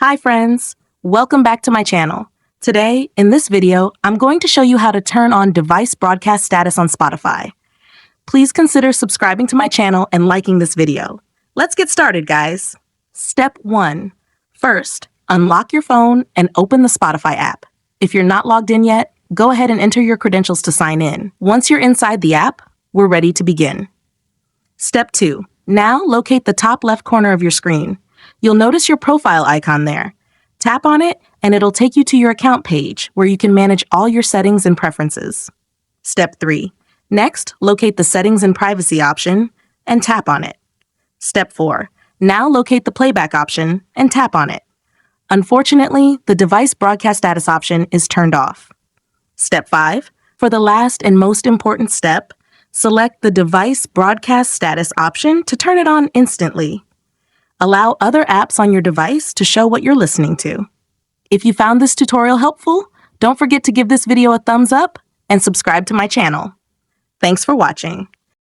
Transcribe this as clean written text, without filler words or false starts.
Hi friends, welcome back to my channel. Today, in this video, I'm going to show you how to turn on device broadcast status on Spotify. Please consider subscribing to my channel and liking this video. Let's get started, guys. Step 1. First, unlock your phone and open the Spotify app. If you're not logged in yet, go ahead and enter your credentials to sign in. Once you're inside the app, we're ready to begin. Step 2. Now locate the top left corner of your screen. You'll notice your profile icon there. Tap on it and it'll take you to your account page where you can manage all your settings and preferences. Step 3. Next, locate the settings and privacy option and tap on it. Step 4. Now locate the playback option and tap on it. Unfortunately, the device broadcast status option is turned off. Step 5. For the last and most important step, select the device broadcast status option to turn it on instantly. Allow other apps on your device to show what you're listening to. If you found this tutorial helpful, don't forget to give this video a thumbs up and subscribe to my channel. Thanks for watching.